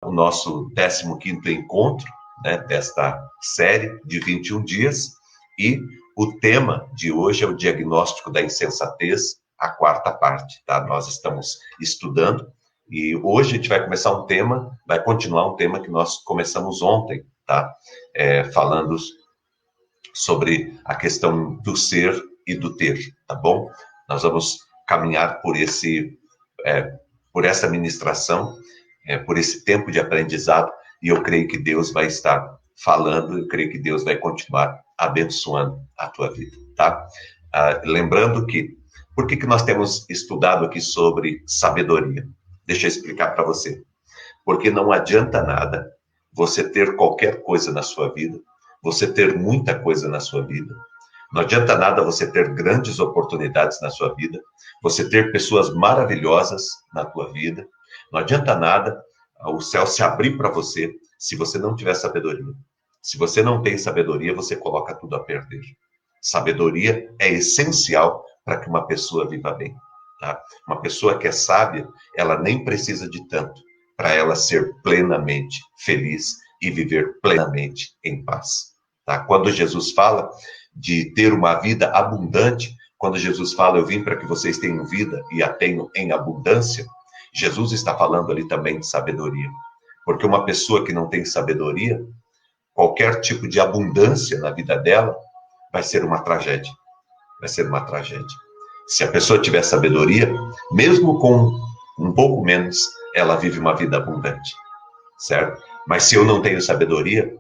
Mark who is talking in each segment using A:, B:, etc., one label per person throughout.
A: o nosso 15º encontro, né, desta série de 21 dias, e o tema de hoje é o diagnóstico da insensatez, a quarta parte, tá? Nós estamos estudando, e hoje a gente vai começar um tema, vai continuar um tema que nós começamos ontem, tá? Falando sobre a questão do ser e do ter, tá bom? Nós vamos caminhar por essa ministração, por esse tempo de aprendizado, e eu creio que Deus vai estar falando, eu creio que Deus vai continuar abençoando a tua vida, tá? Lembrando que, por que nós temos estudado aqui sobre sabedoria? Deixa eu explicar para você. Porque não adianta nada você ter qualquer coisa na sua vida, você ter muita coisa na sua vida, não adianta nada você ter grandes oportunidades na sua vida, você ter pessoas maravilhosas na tua vida, não adianta nada o céu se abrir para você se você não tiver sabedoria. Se você não tem sabedoria, você coloca tudo a perder. Sabedoria é essencial para que uma pessoa viva bem, tá? Uma pessoa que é sábia, ela nem precisa de tanto para ela ser plenamente feliz e viver plenamente em paz, tá? Quando Jesus fala de ter uma vida abundante, quando Jesus fala, eu vim para que vocês tenham vida e a tenham em abundância, Jesus está falando ali também de sabedoria. Porque uma pessoa que não tem sabedoria, qualquer tipo de abundância na vida dela vai ser uma tragédia. Vai ser uma tragédia. Se a pessoa tiver sabedoria, mesmo com um pouco menos, ela vive uma vida abundante, certo? Mas se eu não tenho sabedoria,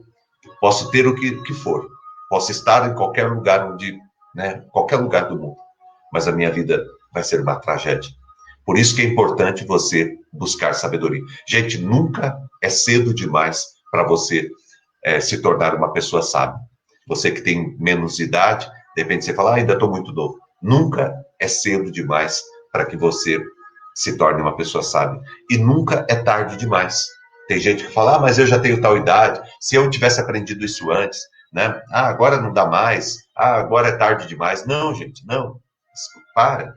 A: posso ter o que for, posso estar em qualquer lugar qualquer lugar do mundo, mas a minha vida vai ser uma tragédia. Por isso que é importante você buscar sabedoria. Gente, nunca é cedo demais para você se tornar uma pessoa sábia. Você que tem menos idade, de repente você fala, ainda estou muito novo. Nunca é cedo demais para que você se torne uma pessoa sábia. E nunca é tarde demais. Tem gente que fala, mas eu já tenho tal idade, se eu tivesse aprendido isso antes, né? Agora não dá mais, agora é tarde demais. Não, gente, não. Para.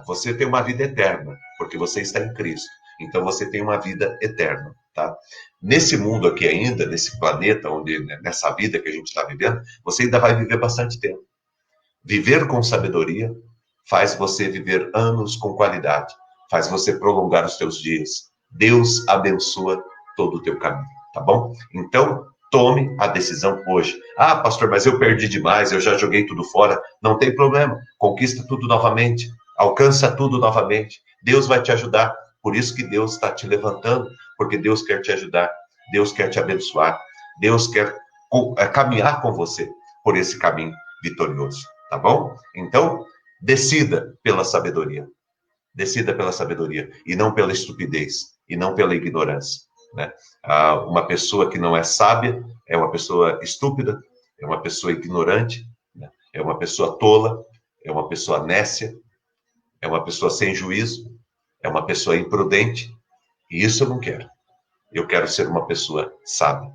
A: Você tem uma vida eterna, porque você está em Cristo. Então você tem uma vida eterna, tá? Nesse mundo aqui ainda, nesse planeta, nessa vida que a gente está vivendo, você ainda vai viver bastante tempo. Viver com sabedoria faz você viver anos com qualidade, faz você prolongar os teus dias. Deus abençoa todo o teu caminho, tá bom? Então, tome a decisão hoje. Pastor, mas eu perdi demais, eu já joguei tudo fora. Não tem problema, conquista tudo novamente, alcança tudo novamente. Deus vai te ajudar, por isso que Deus está te levantando, porque Deus quer te ajudar, Deus quer te abençoar, Deus quer caminhar com você por esse caminho vitorioso, tá bom? Então, decida pela sabedoria. Decida pela sabedoria e não pela estupidez e não pela ignorância, né? Uma pessoa que não é sábia é uma pessoa estúpida, é uma pessoa ignorante, né? É uma pessoa tola, é uma pessoa nécia, é uma pessoa sem juízo, é uma pessoa imprudente, e isso eu não quero. Eu quero ser uma pessoa sábia,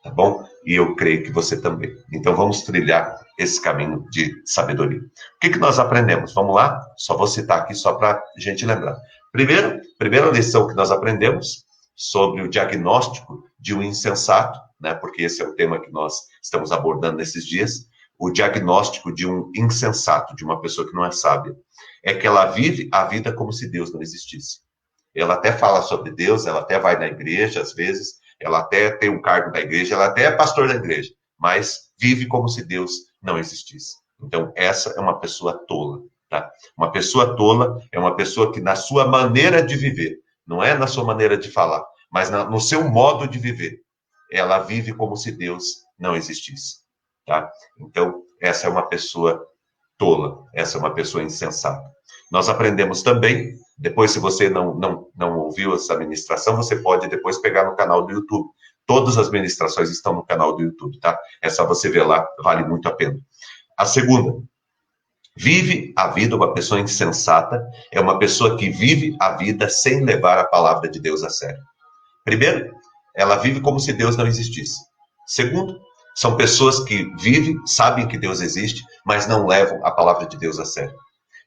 A: tá bom? E eu creio que você também. Então vamos trilhar esse caminho de sabedoria. O que nós aprendemos? Vamos lá? Só vou citar aqui só para a gente lembrar. Primeira lição que nós aprendemos sobre o diagnóstico de um insensato, né? Porque esse é o tema que nós estamos abordando nesses dias. O diagnóstico de um insensato, de uma pessoa que não é sábia, é que ela vive a vida como se Deus não existisse. Ela até fala sobre Deus, ela até vai na igreja às vezes, ela até tem um cargo da igreja, ela até é pastor da igreja, mas vive como se Deus não existisse. Então, essa é uma pessoa tola, tá? Uma pessoa tola é uma pessoa que, na sua maneira de viver, não é na sua maneira de falar, mas no seu modo de viver, ela vive como se Deus não existisse, tá? Então, essa é uma pessoa tola, essa é uma pessoa insensata. Nós aprendemos também, depois se você não ouviu essa ministração, você pode depois pegar no canal do YouTube. Todas as ministrações estão no canal do YouTube, tá? É só você ver lá, vale muito a pena. A segunda, vive a vida, uma pessoa insensata, é uma pessoa que vive a vida sem levar a palavra de Deus a sério. Primeiro, ela vive como se Deus não existisse. Segundo, são pessoas que vivem, sabem que Deus existe, mas não levam a palavra de Deus a sério.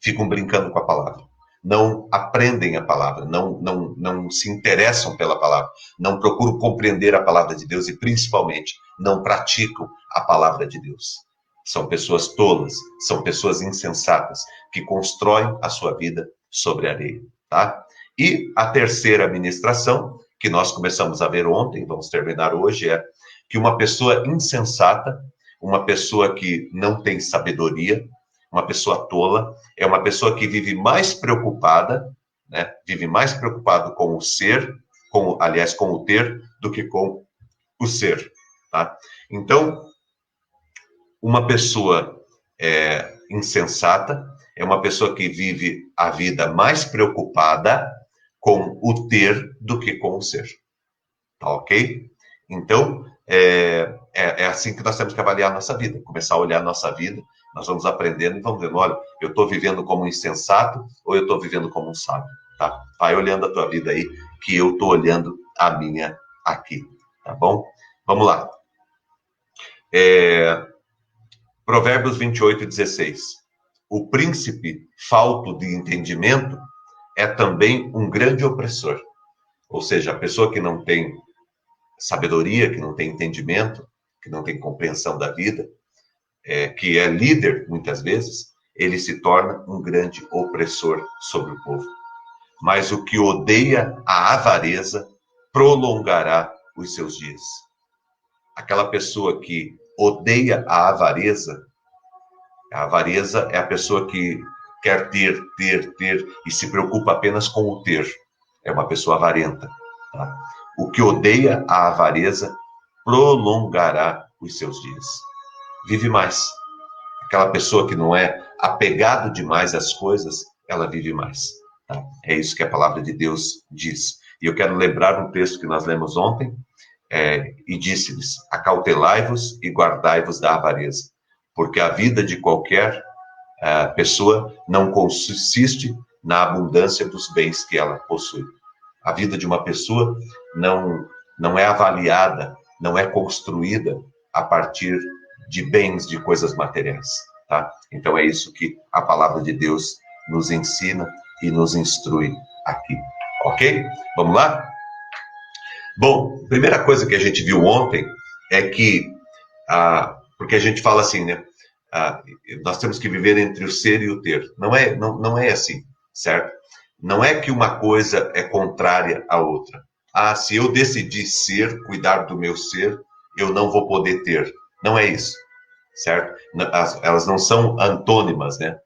A: Ficam brincando com a palavra. não aprendem a palavra, não se interessam pela palavra, não procuram compreender a palavra de Deus e, principalmente, não praticam a palavra de Deus. São pessoas tolas, são pessoas insensatas, que constroem a sua vida sobre a areia, tá? E a terceira ministração, que nós começamos a ver ontem, vamos terminar hoje, é que uma pessoa insensata, uma pessoa que não tem sabedoria, uma pessoa tola, é uma pessoa que vive mais preocupada, né? Vive mais preocupado com o ser, aliás, com o ter, do que com o ser, tá? Então, uma pessoa insensata é uma pessoa que vive a vida mais preocupada com o ter do que com o ser, tá ok? Então, é assim que nós temos que avaliar a nossa vida, começar a olhar a nossa vida. Nós vamos aprendendo e vamos vendo, olha, eu estou vivendo como um insensato ou eu estou vivendo como um sábio, tá? Vai olhando a tua vida aí, que eu estou olhando a minha aqui, tá bom? Vamos lá. Provérbios 28:16. O príncipe falto de entendimento é também um grande opressor. Ou seja, a pessoa que não tem sabedoria, que não tem entendimento, que não tem compreensão da vida, que é líder, muitas vezes, ele se torna um grande opressor sobre o povo. Mas o que odeia a avareza prolongará os seus dias. Aquela pessoa que odeia a avareza é a pessoa que quer ter, e se preocupa apenas com o ter. É uma pessoa avarenta. Tá? O que odeia a avareza prolongará os seus dias. Vive mais. Aquela pessoa que não é apegado demais às coisas, ela vive mais. Tá? É isso que a palavra de Deus diz. E eu quero lembrar um texto que nós lemos ontem, e disse-lhes: acautelai-vos e guardai-vos da avareza, porque a vida de qualquer pessoa não consiste na abundância dos bens que ela possui. A vida de uma pessoa não é avaliada, não é construída a partir de bens, de coisas materiais, tá? Então é isso que a palavra de Deus nos ensina e nos instrui aqui, ok? Vamos lá? Bom, a primeira coisa que a gente viu ontem é que, porque a gente fala assim, né? Nós temos que viver entre o ser e o ter. Não é assim, certo? Não é que uma coisa é contrária à outra. Se eu decidir ser, cuidar do meu ser, eu não vou poder ter. Não é isso, certo? Elas não são antônimas, né?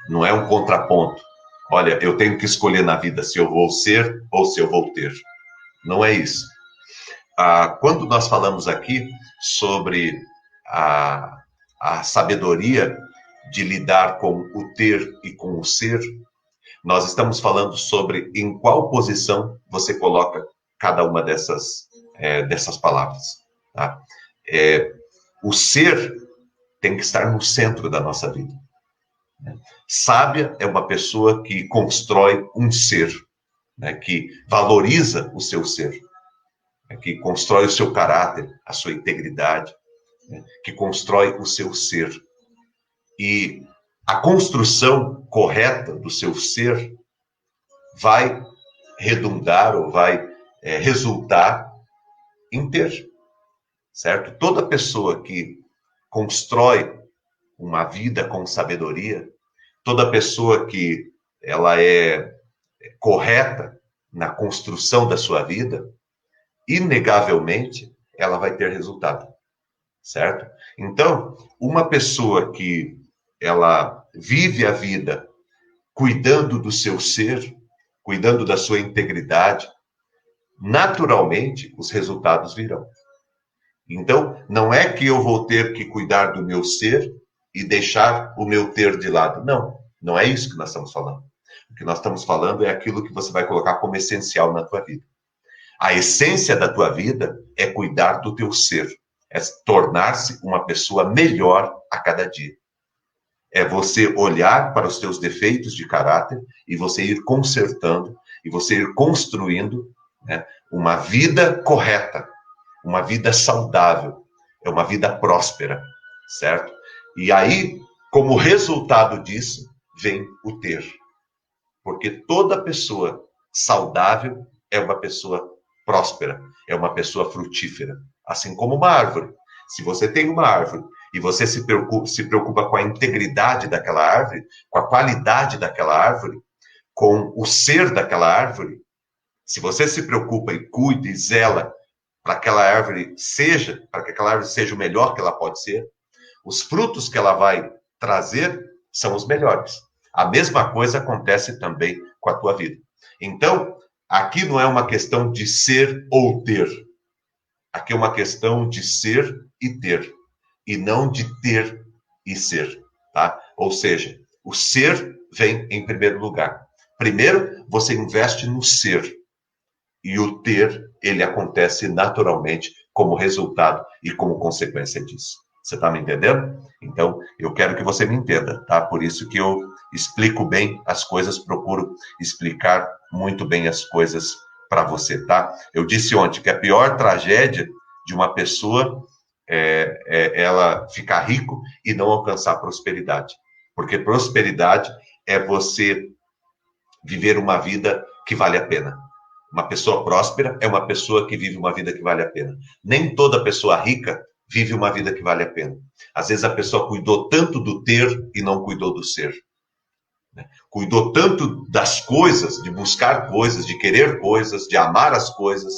A: Não é um contraponto. Olha, eu tenho que escolher na vida se eu vou ser ou se eu vou ter. Não é isso. Quando nós falamos aqui sobre a sabedoria de lidar com o ter e com o ser, nós estamos falando sobre em qual posição você coloca cada uma dessas palavras. Tá? O ser tem que estar no centro da nossa vida. Sábia é uma pessoa que constrói um ser, né, que valoriza o seu ser, né, que constrói o seu caráter, a sua integridade, né, que constrói o seu ser. E a construção correta do seu ser vai redundar ou vai resultar em ter, certo? Toda pessoa que constrói uma vida com sabedoria, toda pessoa que ela é correta na construção da sua vida, inegavelmente, ela vai ter resultado, certo? Então, uma pessoa que ela vive a vida cuidando do seu ser, cuidando da sua integridade, naturalmente, os resultados virão. Então, não é que eu vou ter que cuidar do meu ser e deixar o meu ter de lado. Não é isso que nós estamos falando. O que nós estamos falando é aquilo que você vai colocar como essencial na tua vida. A essência da tua vida é cuidar do teu ser, é tornar-se uma pessoa melhor a cada dia. É você olhar para os teus defeitos de caráter e você ir consertando e você ir construindo, né, uma vida correta, uma vida saudável, é uma vida próspera, certo? E aí, como resultado disso, vem o ter. Porque toda pessoa saudável é uma pessoa próspera, é uma pessoa frutífera, assim como uma árvore. Se você tem uma árvore e você se preocupa com a integridade daquela árvore, com a qualidade daquela árvore, com o ser daquela árvore, se você se preocupa e cuida e zela para que aquela árvore seja o melhor que ela pode ser, os frutos que ela vai trazer são os melhores. A mesma coisa acontece também com a tua vida. Então, aqui não é uma questão de ser ou ter. Aqui é uma questão de ser e ter, e não de ter e ser, tá? Ou seja, o ser vem em primeiro lugar. Primeiro, você investe no ser, e o ter, ele acontece naturalmente como resultado e como consequência disso. Você está me entendendo? Então, eu quero que você me entenda, tá? Por isso que eu explico bem as coisas, procuro explicar muito bem as coisas para você, tá? Eu disse ontem que a pior tragédia de uma pessoa é ela ficar rico e não alcançar prosperidade. Porque prosperidade é você viver uma vida que vale a pena. Uma pessoa próspera é uma pessoa que vive uma vida que vale a pena. Nem toda pessoa rica vive uma vida que vale a pena. Às vezes a pessoa cuidou tanto do ter e não cuidou do ser. Cuidou tanto das coisas, de buscar coisas, de querer coisas, de amar as coisas,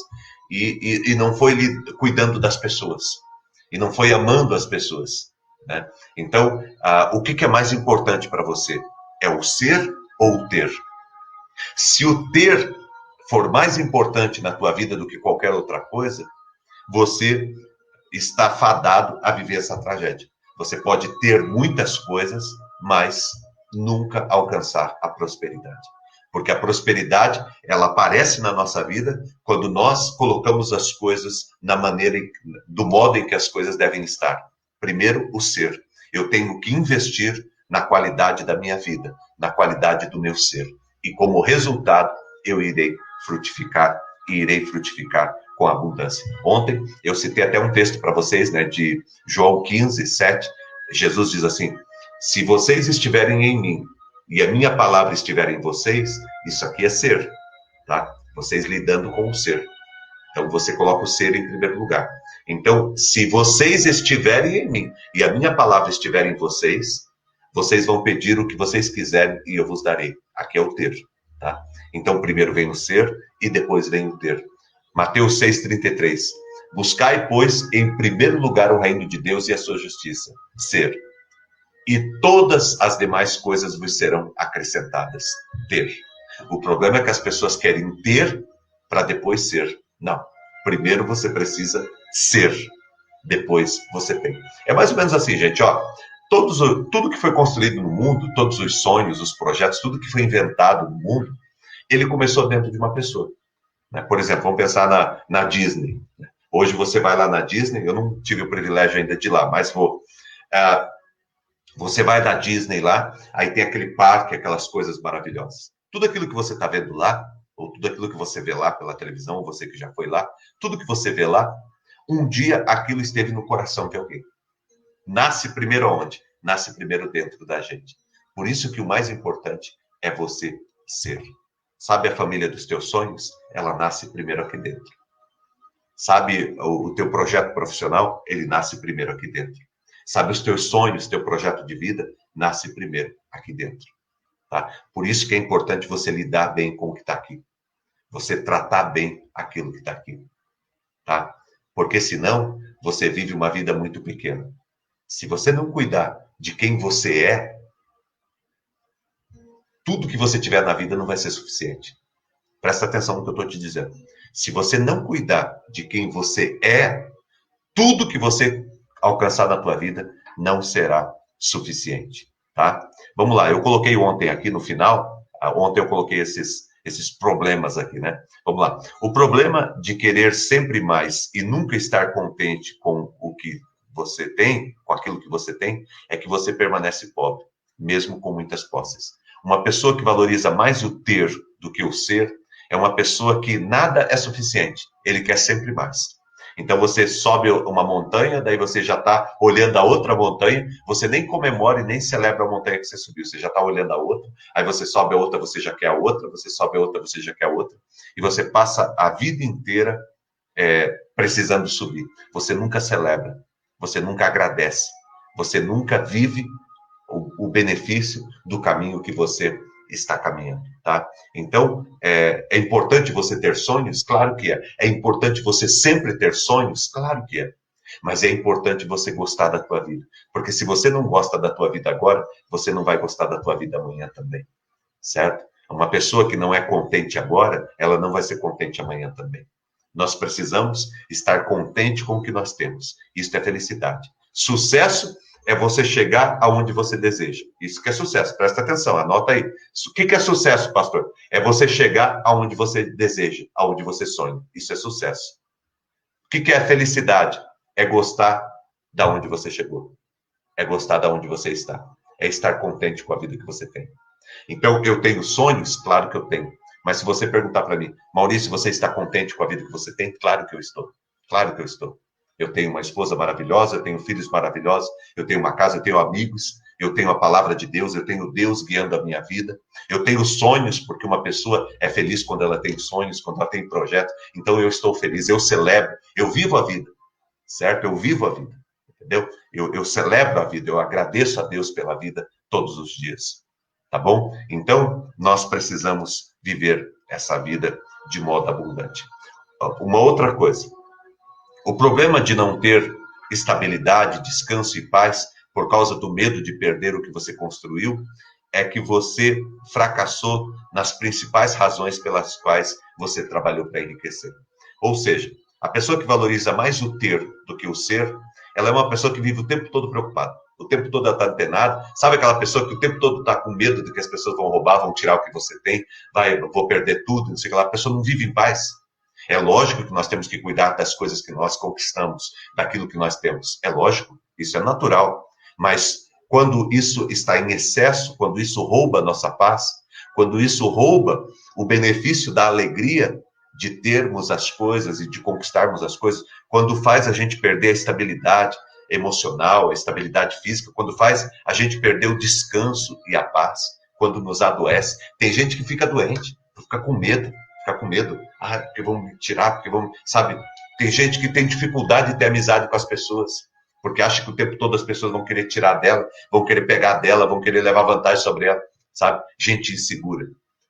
A: e não foi cuidando das pessoas. E não foi amando as pessoas. Né? Então, o que é mais importante para você? É o ser ou o ter? Se o ter for mais importante na tua vida do que qualquer outra coisa, você está fadado a viver essa tragédia. Você pode ter muitas coisas, mas nunca alcançar a prosperidade. Porque a prosperidade, ela aparece na nossa vida quando nós colocamos as coisas do modo em que as coisas devem estar. Primeiro, o ser. Eu tenho que investir na qualidade da minha vida, na qualidade do meu ser. E como resultado, eu irei frutificar e irei frutificar com abundância. Ontem eu citei até um texto para vocês, né, de João 15, 7. Jesus diz assim: se vocês estiverem em mim e a minha palavra estiver em vocês, isso aqui é ser, tá? Vocês lidando com o ser. Então você coloca o ser em primeiro lugar. Então, se vocês estiverem em mim e a minha palavra estiver em vocês, vocês vão pedir o que vocês quiserem e eu vos darei. Aqui é o ter, tá? Então, primeiro vem o ser e depois vem o ter. Mateus 6,33. Buscai, pois, em primeiro lugar o reino de Deus e a sua justiça. Ser. E todas as demais coisas vos serão acrescentadas. Ter. O problema é que as pessoas querem ter para depois ser. Não. Primeiro você precisa ser. Depois você tem. É mais ou menos assim, gente, ó. Tudo que foi construído no mundo, todos os sonhos, os projetos, tudo que foi inventado no mundo, ele começou dentro de uma pessoa. Né? Por exemplo, vamos pensar na Disney. Hoje você vai lá na Disney, eu não tive o privilégio ainda de ir lá, mas vou. Você vai na Disney lá, aí tem aquele parque, aquelas coisas maravilhosas. Tudo aquilo que você está vendo lá, ou tudo aquilo que você vê lá pela televisão, ou você que já foi lá, tudo que você vê lá, um dia aquilo esteve no coração de alguém. Nasce primeiro onde? Nasce primeiro dentro da gente. Por isso que o mais importante é você ser. Sabe a família dos teus sonhos? Ela nasce primeiro aqui dentro. Sabe o teu projeto profissional? Ele nasce primeiro aqui dentro. Sabe os teus sonhos, teu projeto de vida? Nasce primeiro aqui dentro. Tá? Por isso que é importante você lidar bem com o que está aqui. Você tratar bem aquilo que está aqui. Tá? Porque senão, você vive uma vida muito pequena. Se você não cuidar de quem você é, tudo que você tiver na vida não vai ser suficiente. Presta atenção no que eu estou te dizendo. Se você não cuidar de quem você é, tudo que você alcançar na tua vida não será suficiente, tá? Vamos lá, eu coloquei ontem aqui no final, ontem eu coloquei esses problemas aqui, né? Vamos lá. O problema de querer sempre mais e nunca estar contente com o que você tem, com aquilo que você tem, é que você permanece pobre, mesmo com muitas posses. Uma pessoa que valoriza mais o ter do que o ser é uma pessoa que nada é suficiente, ele quer sempre mais. Então você sobe uma montanha, daí você já está olhando a outra montanha, você nem comemora e nem celebra a montanha que você subiu, você já está olhando a outra, aí você sobe a outra, você já quer a outra, você sobe a outra, você já quer a outra, e você passa a vida inteira precisando subir. Você nunca celebra, você nunca agradece, você nunca vive o benefício do caminho que você está caminhando, tá? Então, é importante você ter sonhos? Claro que é. É importante você sempre ter sonhos? Claro que é. Mas é importante você gostar da tua vida. Porque se você não gosta da tua vida agora, você não vai gostar da tua vida amanhã também, certo? Uma pessoa que não é contente agora, ela não vai ser contente amanhã também. Nós precisamos estar contente com o que nós temos. Isso é felicidade. Sucesso é você chegar aonde você deseja. Isso que é sucesso. Presta atenção, anota aí. O que é sucesso, pastor? É você chegar aonde você deseja, aonde você sonha. Isso é sucesso. O que é felicidade? É gostar da onde você chegou. É gostar da onde você está. É estar contente com a vida que você tem. Então, eu tenho sonhos? Claro que eu tenho. Mas se você perguntar para mim, Maurício, você está contente com a vida que você tem? Claro que eu estou. Claro que eu estou. Eu tenho uma esposa maravilhosa, eu tenho filhos maravilhosos, eu tenho uma casa, eu tenho amigos, eu tenho a palavra de Deus, eu tenho Deus guiando a minha vida. Eu tenho sonhos, porque uma pessoa é feliz quando ela tem sonhos, quando ela tem projetos. Então, eu estou feliz, eu celebro, eu vivo a vida, certo? Eu vivo a vida, entendeu? Eu celebro a vida, eu agradeço a Deus pela vida todos os dias. Tá bom? Então, nós precisamos viver essa vida de modo abundante. Uma outra coisa, o problema de não ter estabilidade, descanso e paz por causa do medo de perder o que você construiu é que você fracassou nas principais razões pelas quais você trabalhou para enriquecer. Ou seja, a pessoa que valoriza mais o ter do que o ser, ela é uma pessoa que vive o tempo todo preocupada. O tempo todo ela está antenada. Sabe aquela pessoa que o tempo todo está com medo de que as pessoas vão roubar, vão tirar o que você tem, vou perder tudo, não sei o que lá. A pessoa não vive em paz. É lógico que nós temos que cuidar das coisas que nós conquistamos, daquilo que nós temos. É lógico, isso é natural. Mas quando isso está em excesso, quando isso rouba a nossa paz, quando isso rouba o benefício da alegria de termos as coisas e de conquistarmos as coisas, quando faz a gente perder a estabilidade emocional, a estabilidade física, quando faz a gente perder o descanso e a paz, quando nos adoece. Tem gente que fica doente, fica com medo. Ah, porque vão me tirar, porque vão, sabe? Tem gente que tem dificuldade de ter amizade com as pessoas, porque acha que o tempo todo as pessoas vão querer tirar dela, vão querer pegar dela, vão querer levar vantagem sobre ela, sabe? Gente insegura.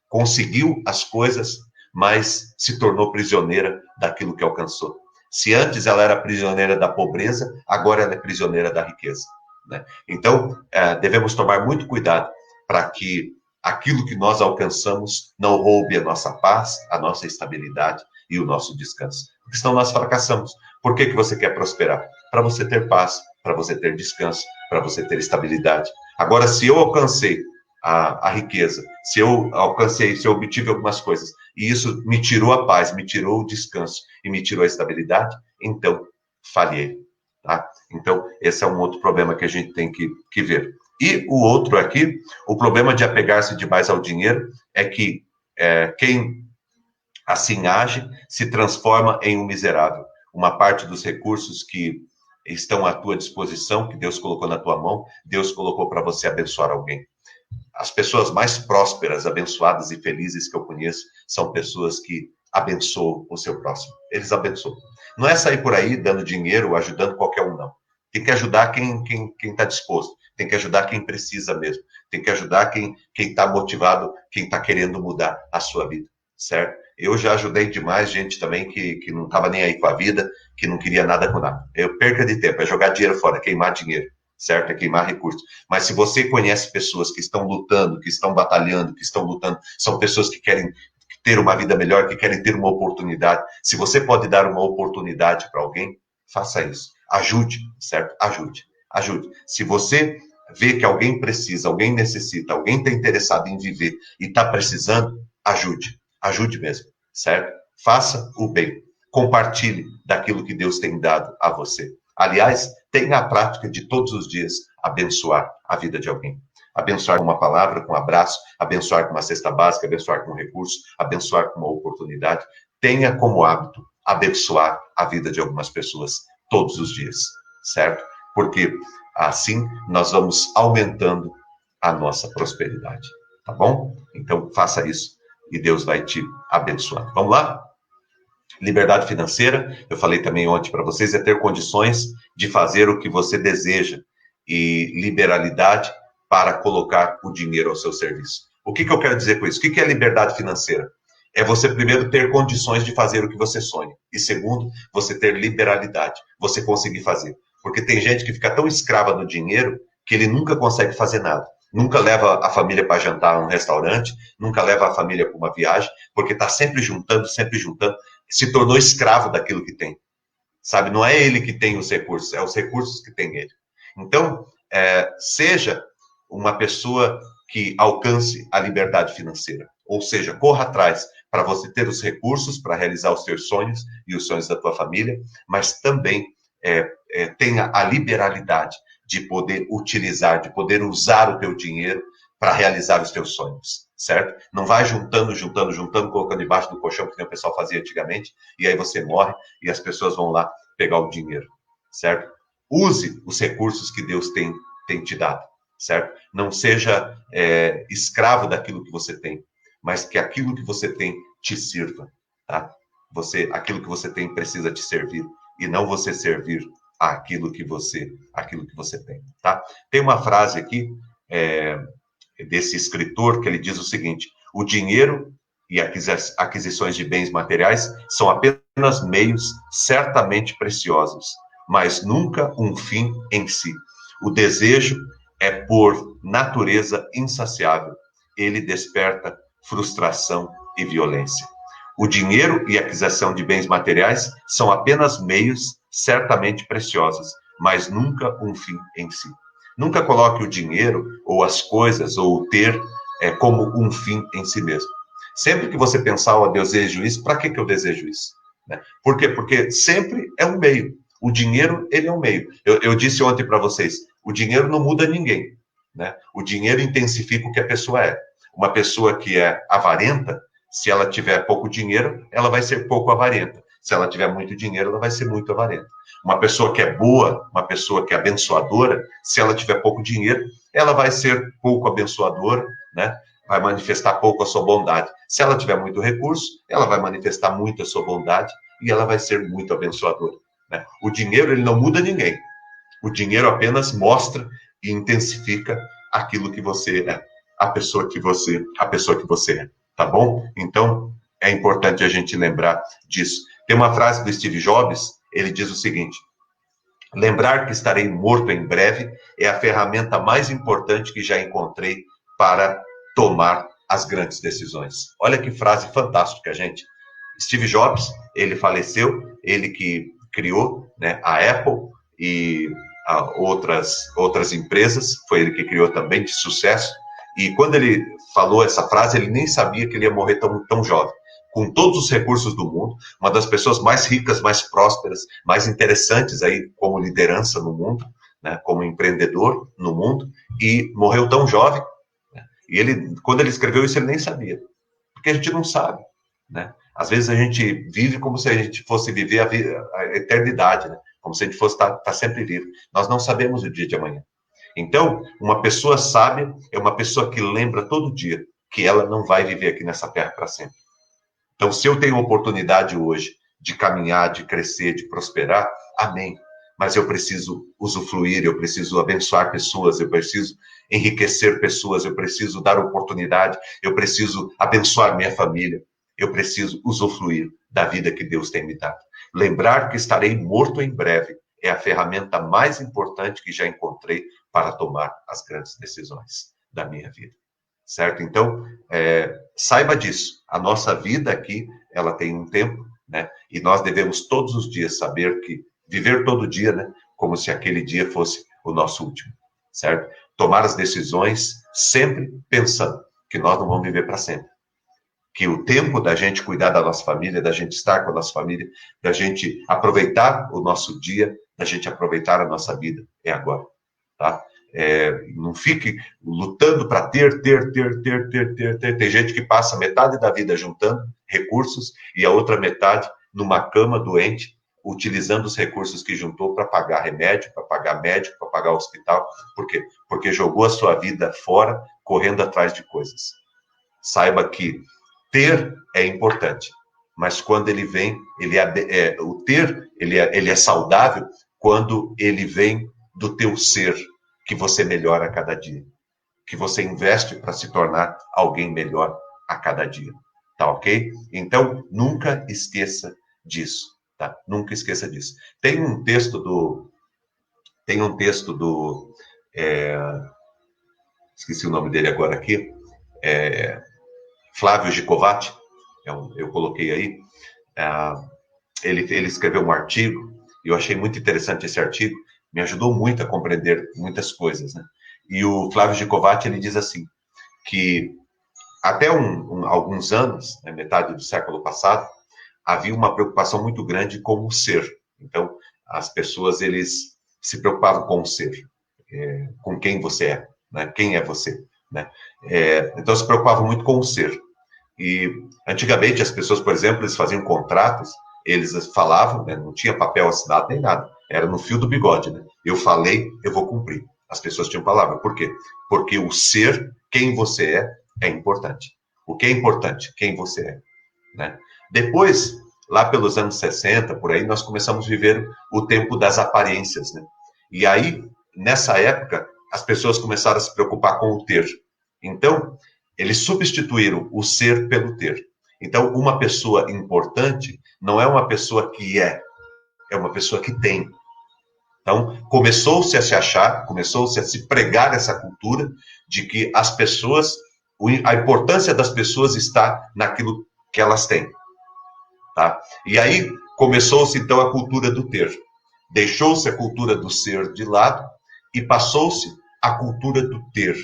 A: Conseguiu as coisas, mas se tornou prisioneira daquilo que alcançou. Se antes ela era prisioneira da pobreza, agora ela é prisioneira da riqueza, né? Então, devemos tomar muito cuidado para que aquilo que nós alcançamos não roube a nossa paz, a nossa estabilidade e o nosso descanso. Porque senão nós fracassamos. Por que você quer prosperar? Para você ter paz, para você ter descanso, para você ter estabilidade. Agora, se eu alcancei a riqueza, se eu obtive algumas coisas, e isso me tirou a paz, me tirou o descanso e me tirou a estabilidade, então falhei. Tá? Então, esse é um outro problema que a gente tem que ver. E o outro aqui, o problema de apegar-se demais ao dinheiro é que quem assim age se transforma em um miserável. Uma parte dos recursos que estão à tua disposição, que Deus colocou na tua mão, Deus colocou para você abençoar alguém. As pessoas mais prósperas, abençoadas e felizes que eu conheço são pessoas que abençoam o seu próximo. Eles abençoam. Não é sair por aí dando dinheiro, ajudando qualquer um, não. Tem que ajudar quem está disposto. Tem que ajudar quem precisa mesmo. Tem que ajudar quem está motivado, quem está querendo mudar a sua vida, certo? Eu já ajudei demais gente também que não estava nem aí com a vida, que não queria nada com nada. Eu perca de tempo, é jogar dinheiro fora, queimar dinheiro, certo? É queimar recursos. Mas se você conhece pessoas que estão lutando, que estão batalhando, que estão lutando, são pessoas que querem ter uma vida melhor, que querem ter uma oportunidade. Se você pode dar uma oportunidade para alguém, faça isso. Ajude, certo? Ajude. Se você vê que alguém precisa, alguém necessita, alguém está interessado em viver e está precisando, ajude mesmo, certo? Faça o bem, compartilhe daquilo que Deus tem dado a você. Aliás, tenha a prática de todos os dias abençoar a vida de alguém. Abençoar com uma palavra, com um abraço, abençoar com uma cesta básica, abençoar com um recurso, abençoar com uma oportunidade. Tenha como hábito abençoar a vida de algumas pessoas todos os dias, certo? Porque assim nós vamos aumentando a nossa prosperidade, tá bom? Então faça isso e Deus vai te abençoar. Vamos lá? Liberdade financeira, eu falei também ontem para vocês, é ter condições de fazer o que você deseja. E liberalidade para colocar o dinheiro ao seu serviço. O que eu quero dizer com isso? O que é liberdade financeira? É você, primeiro, ter condições de fazer o que você sonha. E, segundo, você ter liberalidade. Você conseguir fazer. Porque tem gente que fica tão escrava do dinheiro que ele nunca consegue fazer nada. Nunca leva a família para jantar num restaurante, nunca leva a família para uma viagem, porque está sempre juntando, se tornou escravo daquilo que tem. Sabe? Não é ele que tem os recursos, é os recursos que tem ele. Então, seja uma pessoa que alcance a liberdade financeira. Ou seja, corra atrás para você ter os recursos para realizar os seus sonhos e os sonhos da tua família, mas também tenha a liberalidade de poder utilizar, de poder usar o teu dinheiro para realizar os teus sonhos, certo? Não vai juntando, colocando debaixo do colchão, que o pessoal fazia antigamente, e aí você morre e as pessoas vão lá pegar o dinheiro, certo? Use os recursos que Deus tem te dado, certo? Não seja escravo daquilo que você tem, mas que aquilo que você tem te sirva, tá? Aquilo que você tem precisa te servir, e não você servir aquilo que você tem, tá? Tem uma frase aqui desse escritor que ele diz o seguinte: o dinheiro e aquisições de bens materiais são apenas meios certamente preciosos, mas nunca um fim em si. O desejo é, por natureza, insaciável. Ele desperta frustração e violência. O dinheiro e a aquisição de bens materiais são apenas meios certamente preciosos, mas nunca um fim em si. Nunca coloque o dinheiro, ou as coisas, ou o ter, como um fim em si mesmo. Sempre que você pensar, eu desejo isso, para que eu desejo isso? Né? Por quê? Porque sempre é um meio. O dinheiro, ele é um meio. Eu disse ontem para vocês, o dinheiro não muda ninguém. Né? O dinheiro intensifica o que a pessoa é. Uma pessoa que é avarenta, se ela tiver pouco dinheiro, ela vai ser pouco avarenta. Se ela tiver muito dinheiro, ela vai ser muito avarenta. Uma pessoa que é boa, uma pessoa que é abençoadora, se ela tiver pouco dinheiro, ela vai ser pouco abençoadora, né? Vai manifestar pouco a sua bondade. Se ela tiver muito recurso, ela vai manifestar muito a sua bondade e ela vai ser muito abençoadora. Né? O dinheiro, ele não muda ninguém. O dinheiro apenas mostra e intensifica aquilo que você é, a pessoa que você é, tá bom? Então, é importante a gente lembrar disso. Tem uma frase do Steve Jobs, ele diz o seguinte: lembrar que estarei morto em breve é a ferramenta mais importante que já encontrei para tomar as grandes decisões. Olha que frase fantástica, gente. Steve Jobs, ele faleceu, ele que criou, né, a Apple e outras empresas, foi ele que criou também, de sucesso. E quando ele falou essa frase, ele nem sabia que ele ia morrer tão jovem. Com todos os recursos do mundo, uma das pessoas mais ricas, mais prósperas, mais interessantes aí como liderança no mundo, né, como empreendedor no mundo, e morreu tão jovem. Né, e ele, quando ele escreveu isso, ele nem sabia, porque a gente não sabe, né? Às vezes a gente vive como se a gente fosse viver a eternidade, né? Como se a gente fosse estar sempre vivo. Nós não sabemos o dia de amanhã. Então, uma pessoa sábia é uma pessoa que lembra todo dia que ela não vai viver aqui nessa terra para sempre. Então, se eu tenho oportunidade hoje de caminhar, de crescer, de prosperar, amém. Mas eu preciso usufruir, eu preciso abençoar pessoas, eu preciso enriquecer pessoas, eu preciso dar oportunidade, eu preciso abençoar minha família, eu preciso usufruir da vida que Deus tem me dado. Lembrar que estarei morto em breve é a ferramenta mais importante que já encontrei para tomar as grandes decisões da minha vida. Certo? Então, saiba disso. A nossa vida aqui, ela tem um tempo, né? E nós devemos todos os dias saber que viver todo dia, né? Como se aquele dia fosse o nosso último, certo? Tomar as decisões sempre pensando que nós não vamos viver para sempre. Que o tempo da gente cuidar da nossa família, da gente estar com a nossa família, da gente aproveitar o nosso dia, da gente aproveitar a nossa vida, é agora, tá? Não fique lutando para ter. Tem gente que passa metade da vida juntando recursos e a outra metade numa cama doente, utilizando os recursos que juntou para pagar remédio, para pagar médico, para pagar hospital. Por quê? Porque jogou a sua vida fora, correndo atrás de coisas. Saiba que ter é importante, mas quando ele vem, o ter, ele é saudável quando ele vem do teu ser, que você melhora a cada dia, que você investe para se tornar alguém melhor a cada dia. Tá ok? Então, nunca esqueça disso, tá? Nunca esqueça disso. Tem um texto do esqueci o nome dele agora aqui, Flávio Gicovati, eu coloquei aí, ele escreveu um artigo, e eu achei muito interessante esse artigo, me ajudou muito a compreender muitas coisas, né? E o Flávio Gicovati, ele diz assim, que até alguns anos, né, metade do século passado, havia uma preocupação muito grande com o ser. Então, as pessoas, eles se preocupavam com o ser, com quem você é, né? Quem é você, né? Então, se preocupavam muito com o ser. E, antigamente, as pessoas, por exemplo, eles faziam contratos, eles falavam, né, não tinha papel assinado nem nada, era no fio do bigode, né? Eu falei, eu vou cumprir. As pessoas tinham palavra. Por quê? Porque o ser, quem você é importante. O que é importante? Quem você é, né? Depois, lá pelos anos 60, por aí, nós começamos a viver o tempo das aparências, né? E aí, nessa época, as pessoas começaram a se preocupar com o ter. Então, eles substituíram o ser pelo ter. Então, uma pessoa importante não é uma pessoa que é uma pessoa que tem. Então, começou-se a se achar, começou-se a se pregar essa cultura de que as pessoas, a importância das pessoas está naquilo que elas têm. Tá? E aí começou-se então a cultura do ter. Deixou-se a cultura do ser de lado e passou-se a cultura do ter.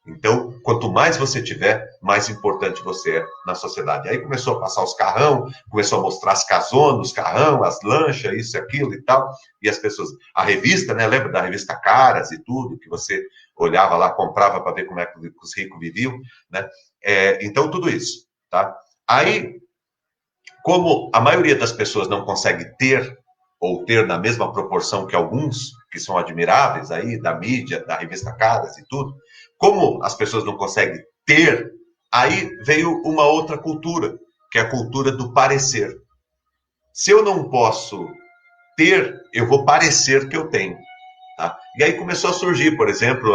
A: Então, quanto mais você tiver, mais importante você é na sociedade. Aí começou a passar os carrão, começou a mostrar as casonas, os carrão, as lanchas, isso e aquilo e tal. E as pessoas... A revista, né? Lembra da revista Caras e tudo, que você olhava lá, comprava para ver como é que os ricos viviam, né? Então, tudo isso, tá? Aí, como a maioria das pessoas não consegue ter, ou ter na mesma proporção que alguns, que são admiráveis aí, da mídia, da revista Caras e tudo, como as pessoas não conseguem ter, aí veio uma outra cultura, que é a cultura do parecer. Se eu não posso ter, eu vou parecer que eu tenho. Tá? E aí começou a surgir, por exemplo,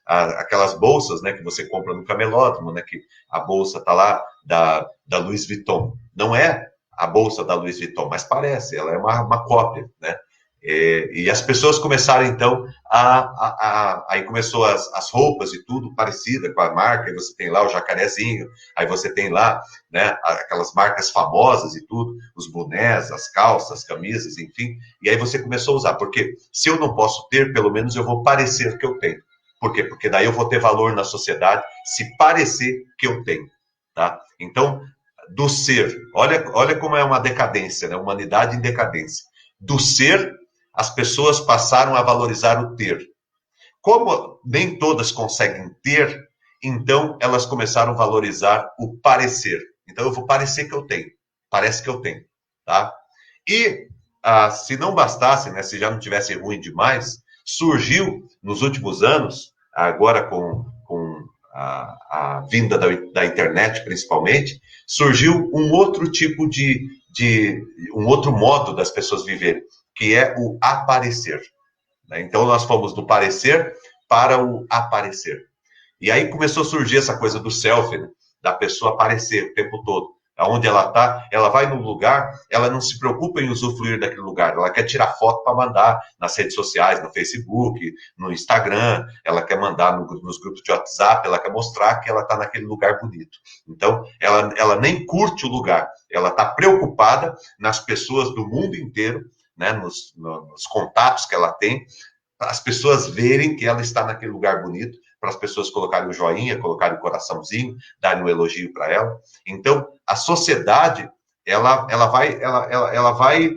A: aquelas bolsas, né, que você compra no camelódromo, né, que a bolsa está lá da Louis Vuitton. Não é a bolsa da Louis Vuitton, mas parece, ela é uma cópia, né? E as pessoas começaram, então, aí começou as roupas e tudo parecida com a marca, aí você tem lá o jacarezinho, aí você tem lá, né, aquelas marcas famosas e tudo, os bonés, as calças, as camisas, enfim, e aí você começou a usar, porque se eu não posso ter, pelo menos eu vou parecer que eu tenho. Por quê? Porque daí eu vou ter valor na sociedade se parecer que eu tenho, tá? Então, do ser, olha como é uma decadência, né? Humanidade em decadência. Do ser, as pessoas passaram a valorizar o ter. Como nem todas conseguem ter, então elas começaram a valorizar o parecer. Então eu vou parecer que eu tenho. Parece que eu tenho, tá? E se não bastasse, né, se já não tivesse ruim demais, surgiu nos últimos anos, agora com a vinda da internet principalmente, surgiu um outro tipo um outro modo das pessoas viverem, que é o aparecer. Né? Então, nós fomos do parecer para o aparecer. E aí começou a surgir essa coisa do selfie, né? Da pessoa aparecer o tempo todo. Aonde ela está, ela vai num lugar, ela não se preocupa em usufruir daquele lugar, ela quer tirar foto para mandar nas redes sociais, no Facebook, no Instagram, ela quer mandar nos grupos de WhatsApp, ela quer mostrar que ela está naquele lugar bonito. Então, ela nem curte o lugar, ela está preocupada nas pessoas do mundo inteiro, né, nos contatos que ela tem, para as pessoas verem que ela está naquele lugar bonito, para as pessoas colocarem um joinha, colocarem um coraçãozinho, darem um elogio para ela. Então, a sociedade, ela vai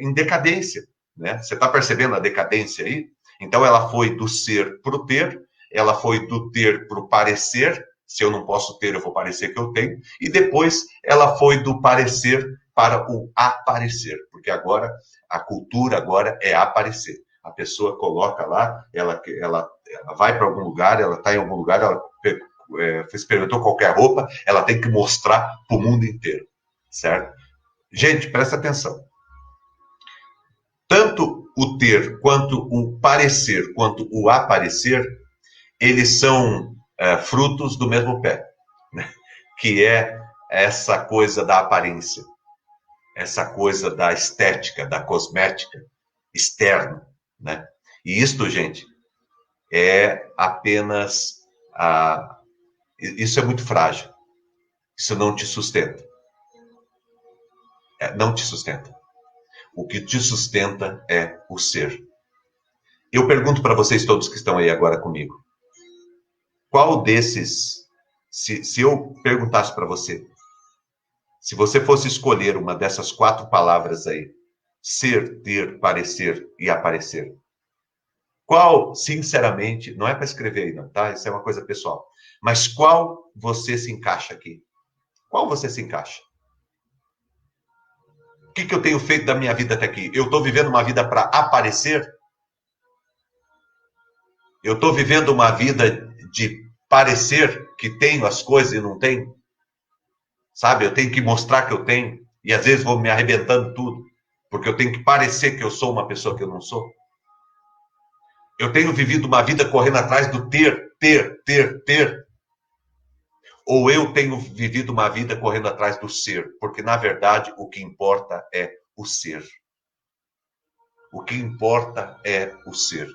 A: em decadência, né? Você está percebendo a decadência aí? Então, ela foi do ser para o ter, ela foi do ter para o parecer, se eu não posso ter, eu vou parecer que eu tenho, e depois ela foi do parecer para o aparecer, porque agora a cultura agora é aparecer. A pessoa coloca lá, ela vai para algum lugar, ela está em algum lugar, ela experimentou qualquer roupa, ela tem que mostrar para o mundo inteiro, certo? Gente, presta atenção. Tanto o ter, quanto o parecer, quanto o aparecer, eles são frutos do mesmo pé, né? Que é essa coisa da aparência, essa coisa da estética, da cosmética externa, né? E isto, gente, é apenas... isso é muito frágil. Isso não te sustenta. Não te sustenta. O que te sustenta é o ser. Eu pergunto para vocês todos que estão aí agora comigo. Qual desses, se eu perguntasse para você, se você fosse escolher uma dessas 4 palavras aí, ser, ter, parecer e aparecer, qual, sinceramente, não é para escrever aí não, tá? Isso é uma coisa pessoal. Mas qual você se encaixa aqui? Qual você se encaixa? O que eu tenho feito da minha vida até aqui? Eu estou vivendo uma vida para aparecer? Eu estou vivendo uma vida de parecer que tenho as coisas e não tenho? Sabe, eu tenho que mostrar que eu tenho, e às vezes vou me arrebentando tudo, porque eu tenho que parecer que eu sou uma pessoa que eu não sou. Eu tenho vivido uma vida correndo atrás do ter. Ou eu tenho vivido uma vida correndo atrás do ser, porque na verdade o que importa é o ser. O que importa é o ser.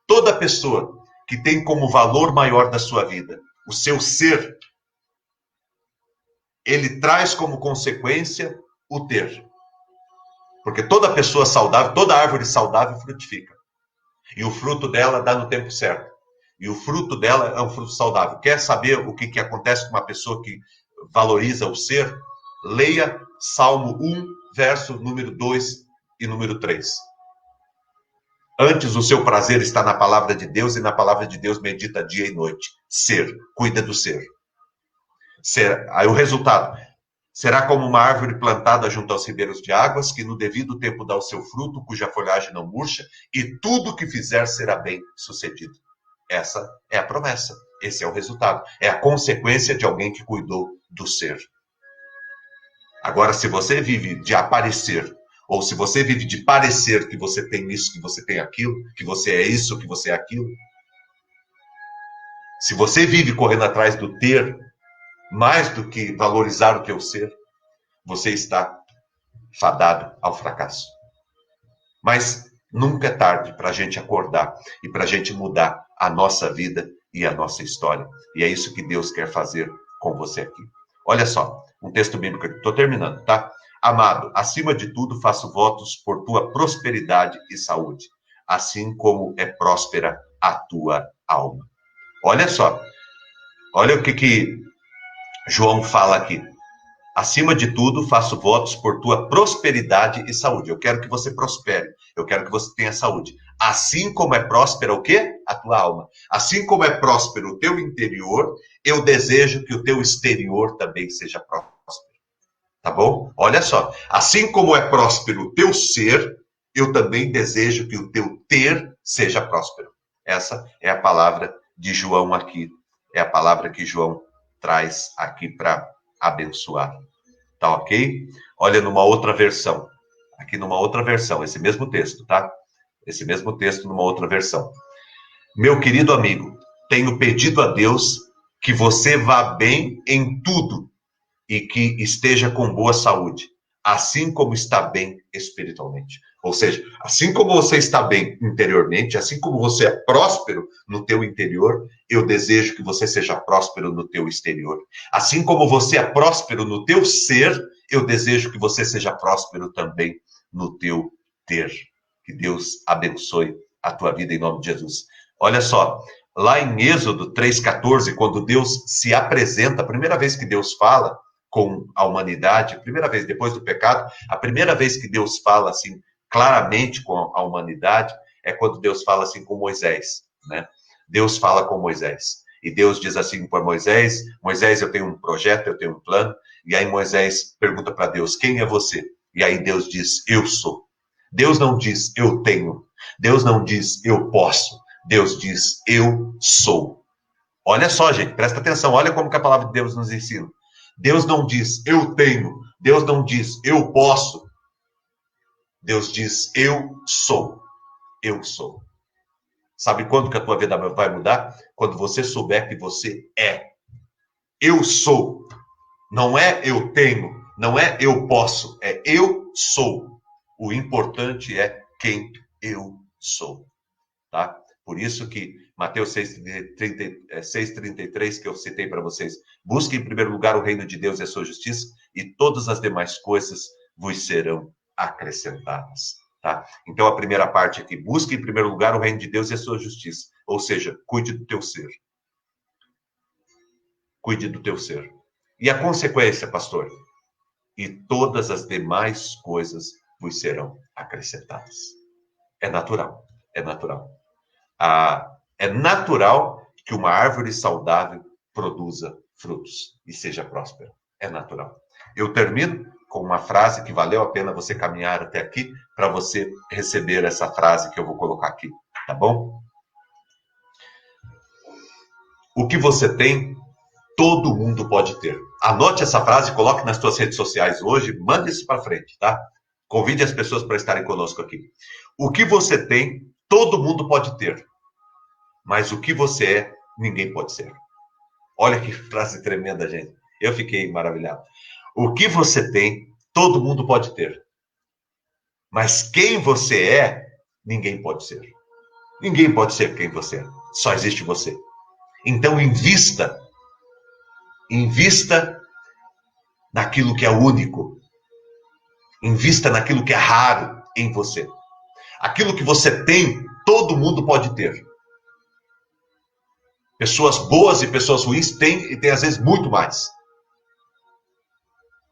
A: Toda pessoa que tem como valor maior da sua vida o seu ser, ele traz como consequência o ter. Porque toda pessoa saudável, toda árvore saudável frutifica. E o fruto dela dá no tempo certo. E o fruto dela é um fruto saudável. Quer saber o que acontece com uma pessoa que valoriza o ser? Leia Salmo 1, verso número 2 e número 3. Antes o seu prazer está na palavra de Deus, e na palavra de Deus medita dia e noite. Ser, cuida do ser. Aí o resultado: será como uma árvore plantada junto aos ribeiros de águas, que no devido tempo dá o seu fruto, cuja folhagem não murcha, e tudo que fizer será bem sucedido. Essa é a promessa. Esse é o resultado. É a consequência de alguém que cuidou do ser. Agora, se você vive de aparecer, ou se você vive de parecer que você tem isso, que você tem aquilo, que você é isso, que você é aquilo, se você vive correndo atrás do ter, mais do que valorizar o teu ser, você está fadado ao fracasso. Mas nunca é tarde para a gente acordar e para a gente mudar a nossa vida e a nossa história. E é isso que Deus quer fazer com você aqui. Olha só, um texto bíblico aqui. Estou terminando, tá? Amado, acima de tudo faço votos por tua prosperidade e saúde, assim como é próspera a tua alma. Olha só, olha o que João fala aqui. Acima de tudo, faço votos por tua prosperidade e saúde. Eu quero que você prospere. Eu quero que você tenha saúde. Assim como é próspera o quê? A tua alma. Assim como é próspero o teu interior, eu desejo que o teu exterior também seja próspero. Tá bom? Olha só. Assim como é próspero o teu ser, eu também desejo que o teu ter seja próspero. Essa é a palavra de João aqui. É a palavra que João traz aqui para abençoar. Tá ok? Olha numa outra versão. Aqui numa outra versão, esse mesmo texto, tá? Esse mesmo texto numa outra versão. Meu querido amigo, tenho pedido a Deus que você vá bem em tudo e que esteja com boa saúde, assim como está bem espiritualmente. Ou seja, assim como você está bem interiormente, assim como você é próspero no teu interior, eu desejo que você seja próspero no teu exterior. Assim como você é próspero no teu ser, eu desejo que você seja próspero também no teu ter. Que Deus abençoe a tua vida em nome de Jesus. Olha só, lá em Êxodo 3,14, quando Deus se apresenta, a primeira vez que Deus fala com a humanidade, a primeira vez depois do pecado, a primeira vez que Deus fala assim claramente com a humanidade é quando Deus fala assim com Moisés, né? Deus fala com Moisés. E Deus diz assim para Moisés: Moisés, eu tenho um projeto, eu tenho um plano. E aí Moisés pergunta para Deus: quem é você? E aí Deus diz: eu sou. Deus não diz eu tenho. Deus não diz eu posso. Deus diz eu sou. Olha só, gente, presta atenção. Olha como que a palavra de Deus nos ensina. Deus não diz eu tenho. Deus não diz eu posso. Deus diz eu sou. Eu sou. Sabe quando que a tua vida vai mudar? Quando você souber que você é. Eu sou. Não é eu tenho, não é eu posso, é eu sou. O importante é quem eu sou. Tá? Por isso que Mateus 6,33, que eu citei para vocês, busque em primeiro lugar o reino de Deus e a sua justiça, e todas as demais coisas vos serão acrescentadas. Tá? Então, a primeira parte aqui, busque em primeiro lugar o reino de Deus e a sua justiça. Ou seja, cuide do teu ser. Cuide do teu ser. E a consequência, pastor? E todas as demais coisas vos serão acrescentadas. É natural. É natural. É natural que uma árvore saudável produza frutos e seja próspera. É natural. Eu termino com uma frase que valeu a pena você caminhar até aqui para você receber essa frase que eu vou colocar aqui, tá bom? O que você tem, todo mundo pode ter. Anote essa frase, coloque nas suas redes sociais hoje, mande isso para frente, tá? Convide as pessoas para estarem conosco aqui. O que você tem, todo mundo pode ter. Mas o que você é, ninguém pode ser. Olha que frase tremenda, gente. Eu fiquei maravilhado. O que você tem, todo mundo pode ter. Mas quem você é, ninguém pode ser. Ninguém pode ser quem você é. Só existe você. Então, invista naquilo que é único. Invista naquilo que é raro em você. Aquilo que você tem, todo mundo pode ter. Pessoas boas e pessoas ruins têm, e tem às vezes muito mais.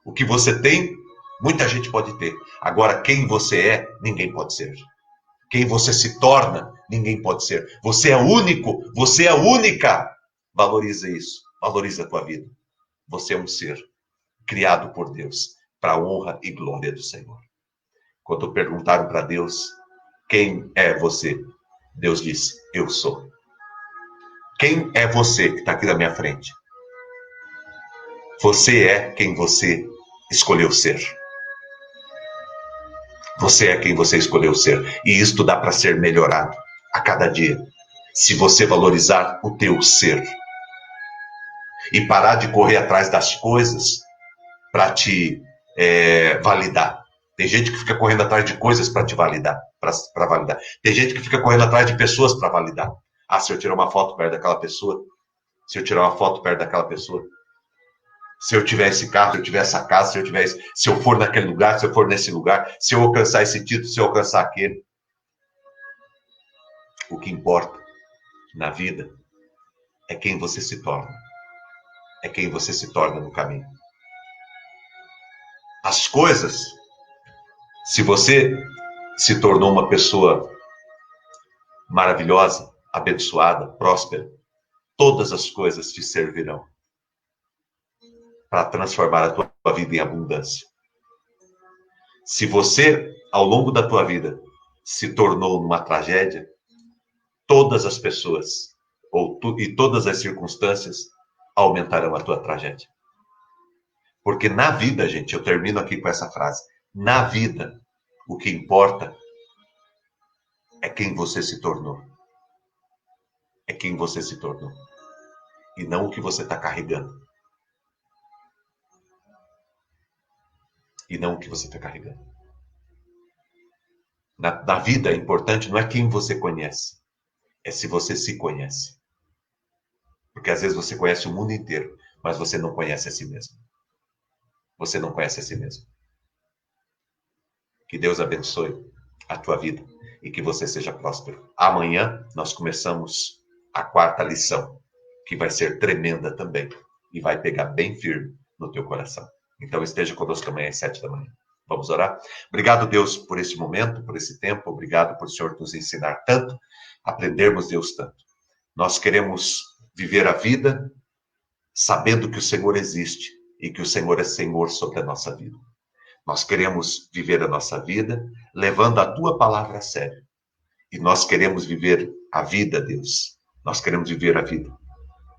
A: O que você tem, muita gente pode ter. Agora, quem você é, ninguém pode ser. Quem você se torna, ninguém pode ser. Você é único, você é única. Valoriza isso, valoriza a tua vida. Você é um ser criado por Deus, para a honra e glória do Senhor. Quando perguntaram para Deus, quem é você? Deus disse, eu sou. Quem é você que está aqui na minha frente? Você é quem você escolheu ser. Você é quem você escolheu ser. E isto dá para ser melhorado a cada dia. Se você valorizar o teu ser. E parar de correr atrás das coisas para te validar. Tem gente que fica correndo atrás de coisas para te validar, para validar. Tem gente que fica correndo atrás de pessoas para validar. Ah, se eu tirar uma foto perto daquela pessoa, se eu tirar uma foto perto daquela pessoa, se eu tiver esse carro, se eu tiver essa casa, se eu for naquele lugar, se eu for nesse lugar, se eu alcançar esse título, se eu alcançar aquele. O que importa na vida é quem você se torna. É quem você se torna no caminho. As coisas, se você se tornou uma pessoa maravilhosa, abençoada, próspera, todas as coisas te servirão para transformar a tua vida em abundância. Se você, ao longo da tua vida, se tornou uma tragédia, todas as pessoas e todas as circunstâncias aumentarão a tua tragédia. Porque na vida, gente, eu termino aqui com essa frase, na vida, o que importa é quem você se tornou. É quem você se tornou. E não o que você está carregando. E não o que você está carregando. Na vida, é importante não é quem você conhece, é se você se conhece. Porque às vezes você conhece o mundo inteiro, mas você não conhece a si mesmo. Você não conhece a si mesmo. Que Deus abençoe a tua vida e que você seja próspero. Amanhã nós começamos a 4ª lição, que vai ser tremenda também e vai pegar bem firme no teu coração. Então esteja conosco amanhã às 7 da manhã. Vamos orar? Obrigado, Deus, por esse momento, por esse tempo. Obrigado por o Senhor nos ensinar tanto, aprendermos, Deus, tanto. Nós queremos viver a vida sabendo que o Senhor existe e que o Senhor é Senhor sobre a nossa vida. Nós queremos viver a nossa vida levando a tua palavra a sério. E nós queremos viver a vida, Deus. Nós queremos viver a vida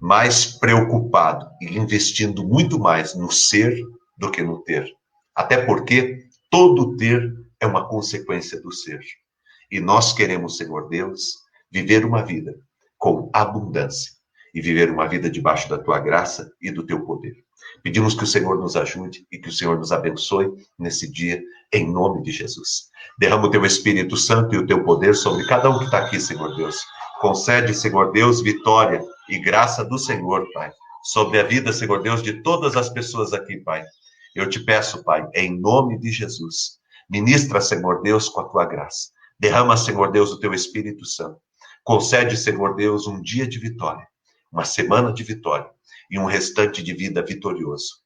A: mais preocupado e investindo muito mais no ser do que no ter. Até porque todo ter é uma consequência do ser. E nós queremos, Senhor Deus, viver uma vida com abundância e viver uma vida debaixo da tua graça e do teu poder. Pedimos que o Senhor nos ajude e que o Senhor nos abençoe nesse dia, em nome de Jesus. Derrama o teu Espírito Santo e o teu poder sobre cada um que está aqui, Senhor Deus. Concede, Senhor Deus, vitória e graça do Senhor, Pai, sobre a vida, Senhor Deus, de todas as pessoas aqui, Pai. Eu te peço, Pai, em nome de Jesus, ministra, Senhor Deus, com a tua graça. Derrama, Senhor Deus, o teu Espírito Santo. Concede, Senhor Deus, um dia de vitória, uma semana de vitória e um restante de vida vitorioso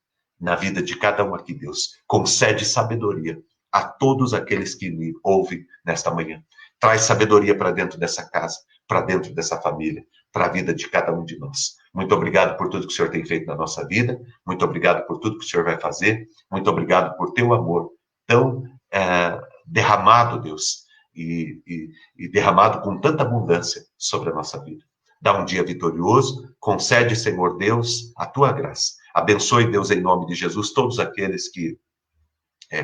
A: na vida de cada um aqui, Deus. Concede sabedoria a todos aqueles que me ouvem nesta manhã. Traz sabedoria para dentro dessa casa, para dentro dessa família, para a vida de cada um de nós. Muito obrigado por tudo que o Senhor tem feito na nossa vida. Muito obrigado por tudo que o Senhor vai fazer. Muito obrigado por teu amor tão derramado, Deus, e derramado com tanta abundância sobre a nossa vida. Dá um dia vitorioso, concede, Senhor Deus, a tua graça. Abençoe, Deus, em nome de Jesus, todos aqueles que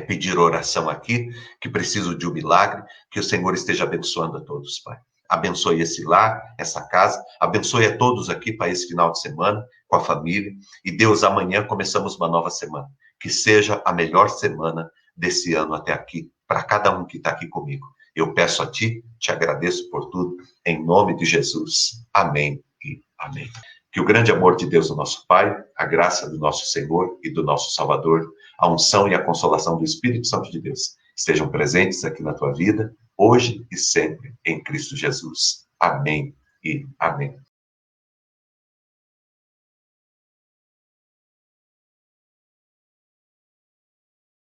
A: pediram oração aqui, que precisam de um milagre, que o Senhor esteja abençoando a todos, Pai. Abençoe esse lar, essa casa, abençoe a todos aqui para esse final de semana, com a família, e Deus, amanhã começamos uma nova semana, que seja a melhor semana desse ano até aqui, para cada um que está aqui comigo. Eu peço a ti, te agradeço por tudo, em nome de Jesus. Amém e amém. Que o grande amor de Deus, o nosso Pai, a graça do nosso Senhor e do nosso Salvador, a unção e a consolação do Espírito Santo de Deus estejam presentes aqui na tua vida, hoje e sempre, em Cristo Jesus. Amém e amém.